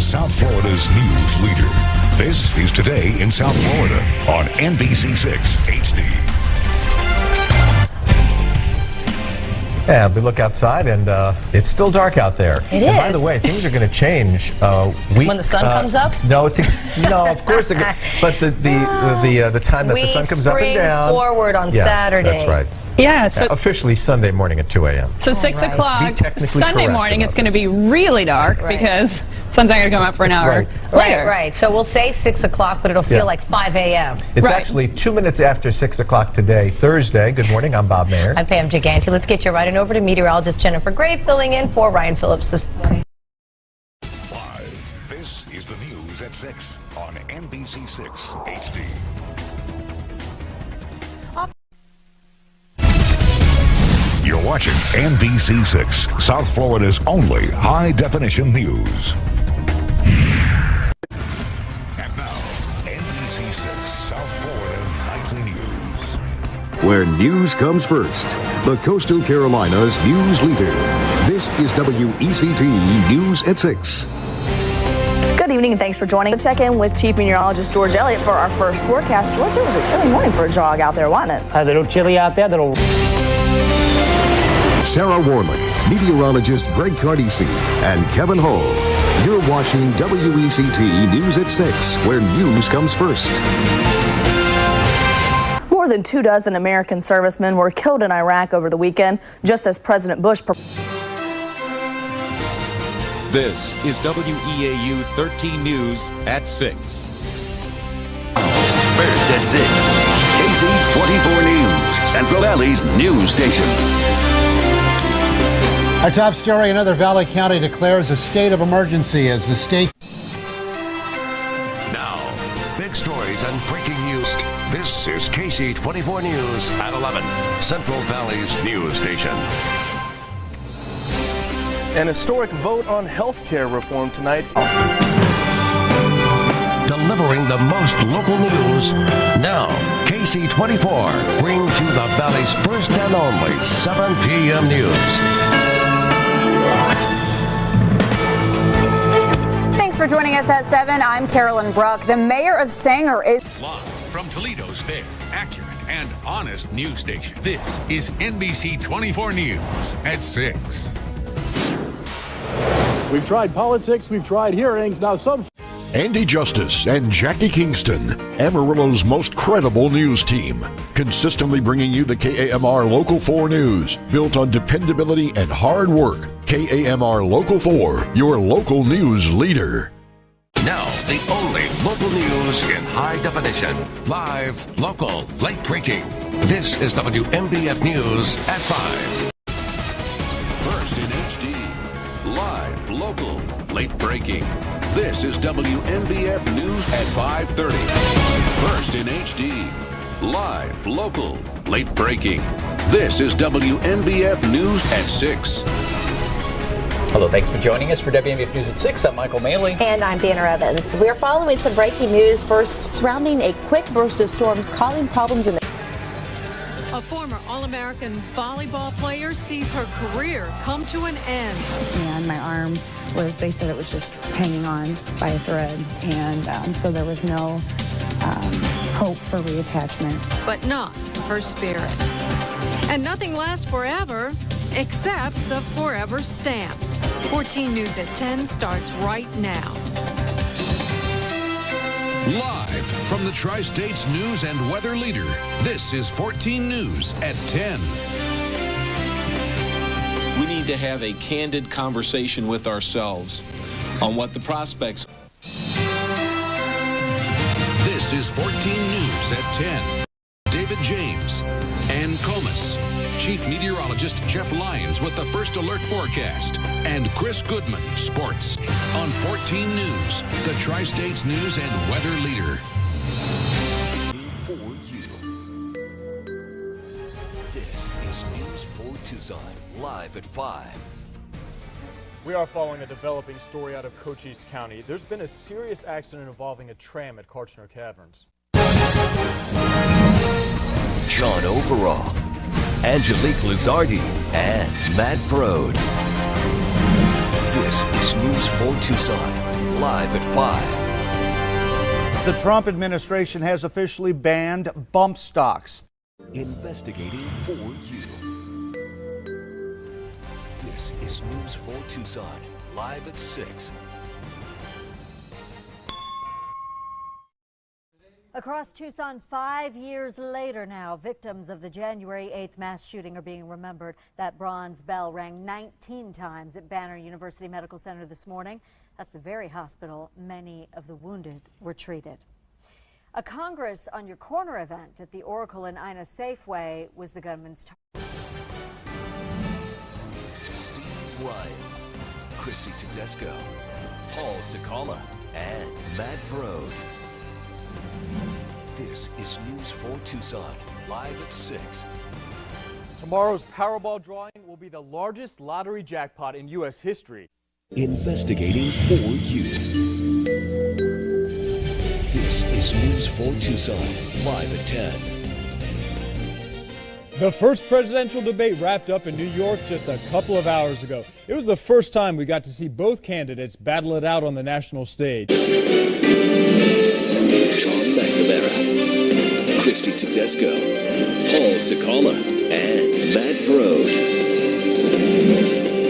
is South Florida's news leader. This is Today in South Florida on NBC6 HD. Yeah, we look outside and it's still dark out there. It and is. By the way, things are going to change. When the sun comes up? No, no, of course. But the time that the sun comes up and down. We spring forward on Saturday. That's right. Yeah, so officially Sunday morning at 2 a.m. So 6 o'clock Sunday morning, it's going to be really dark because sun's not going to come up for an hour later. Right. So we'll say 6 o'clock, but it'll feel like 5 a.m. It's actually 2 minutes after 6 o'clock today, Thursday. Good morning. I'm Bob Mayer. I'm Pam Gigante. Let's get you right on over to meteorologist Jennifer Gray filling in for Ryan Phillips this morning. Live. This is the news at 6 on NBC6 HD. You're watching NBC6, South Florida's only high-definition news. And now, NBC6, South Florida Nightly News. Where news comes first, the Coastal Carolinas news leader. This is WECT News at 6. Good evening and thanks for joining. Check in with Chief Meteorologist George Elliott for our first forecast. George, it was a chilly morning for a jog out there, wasn't it? A little chilly out there, Sarah Warlick, meteorologist Greg Cardisi, and Kevin Hull. You're watching WECT News at 6, where news comes first. More than 24 American servicemen were killed in Iraq over the weekend, just as President Bush. This is WEAU 13 News at 6. First at 6, KC24 News, Central Valley's news station. Our top story, another Valley County declares a state of emergency as the state... Now, big stories and breaking news. This is KC24 News at 11, Central Valley's news station. An historic vote on health care reform tonight. Delivering the most local news. Now, KC24 brings you the Valley's first and only 7 p.m. news. Thanks for joining us at 7. I'm Carolyn Bruck. The mayor of Sanger is live from Toledo's fair, accurate, and honest news station. This is NBC 24 News at 6. We've tried politics, we've tried hearings, now some... Andy Justice and Jackie Kingston, Amarillo's most credible news team, consistently bringing you the KAMR Local 4 news, built on dependability and hard work. KAMR Local 4, your local news leader. Now, the only local news in high definition. Live, local, late breaking. This is WMBF News at 5. First in HD, live, local, late breaking. This is WMBF News at 5:30. First in HD, live, local, late breaking. This is WMBF News at 6. Hello, thanks for joining us for WMBF News at 6. I'm Michael Maley. And I'm Dana Evans. We're following some breaking news first surrounding a quick burst of storms causing problems in the... A former All-American volleyball player sees her career come to an end. And my arm was, they said it was just hanging on by a thread. And so there was no hope for reattachment. But not her spirit. And nothing lasts forever except the forever stamps. 14 News at 10 starts right now. Live from the Tri-States News and Weather Leader, this is 14 News at 10. We need to have a candid conversation with ourselves on what the prospects. This is 14 News at 10. David James, Ann Comas, Chief Meteorologist Jeff Lyons with the First Alert Forecast, and Chris Goodman, Sports, on 14 News, the Tri-States News and Weather Leader. For you. This is News for Tucson, live at 5. We are following a developing story out of Cochise County. There's been a serious accident involving a tram at Kartchner Caverns. John Overall, Angelique Lizardi, and Matt Brode. This is News for Tucson, live at 5. The Trump administration has officially banned bump stocks. Investigating for you. This is News 4 Tucson, live at 6. Across Tucson, 5 years later now, victims of the January 8th mass shooting are being remembered. That bronze bell rang 19 times at Banner University Medical Center this morning. That's the very hospital many of the wounded were treated. A Congress on Your Corner event at the Oracle and Ina Safeway was the gunman's target. Steve Ryan, Christy Tedesco, Paul Sakala, and Matt Brode. This is News 4 Tucson, live at 6. Tomorrow's Powerball drawing will be the largest lottery jackpot in U.S. history. Investigating for you. This is News 4 Tucson, live at 10. The first presidential debate wrapped up in New York just a couple of hours ago. It was the first time we got to see both candidates battle it out on the national stage. John McNamara, Christy Tedesco, Paul Sakala, and Matt Brode.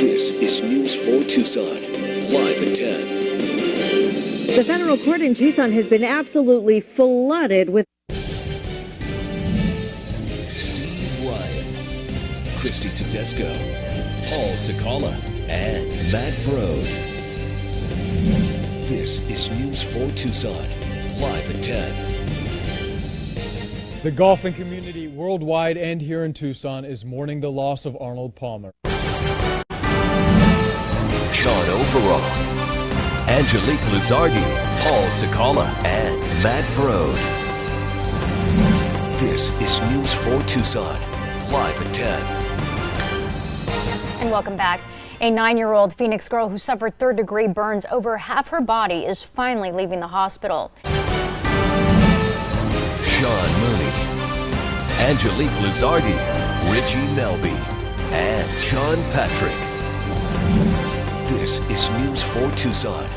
This is News 4 Tucson, live at 10. The federal court in Tucson has been absolutely flooded with Steve Ryan, Christy Tedesco, Paul Sakala, and Matt Brode. This is News 4 Tucson, live at 10. The golfing community worldwide and here in Tucson is mourning the loss of Arnold Palmer. John Overall, Angelique Lizardi, Paul Sakala, and Matt Brode. This is News 4 Tucson, live at 10. And welcome back. A 9-year-old Phoenix girl who suffered third-degree burns over half her body is finally leaving the hospital. Sean Mooney, Angelique Lizardi, Richie Melby, and John Patrick. This is News 4 Tucson,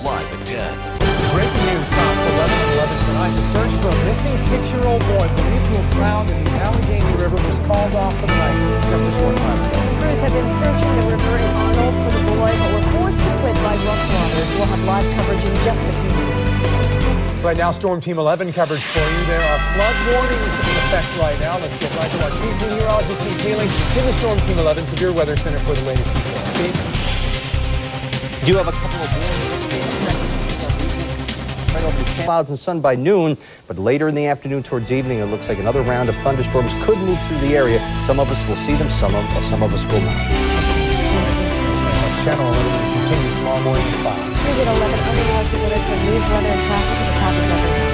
live at 10. Breaking news tops 11 and 11 tonight. The search for a missing 6-year-old boy believed to have drowned in the Allegheny River was called off for the night just a short time ago. Crews have been searching the river in Arnold for the boy, but were forced to quit by rough waters. We'll have live coverage in just a few minutes. Right now, Storm Team 11 coverage for you. There are flood warnings in effect right now. Let's get right to our chief meteorologist, Steve Keeling, in the Storm Team 11 Severe Weather Center for the latest details. Steve? Do have a couple of right over the clouds and sun by noon, but later in the afternoon towards evening, it looks like another round of thunderstorms could move through the area. Some of us will see them, some of us will not. Channel 11 continues tomorrow morning at 5. News at 11 on the News Weather and Traffic at the top of everything.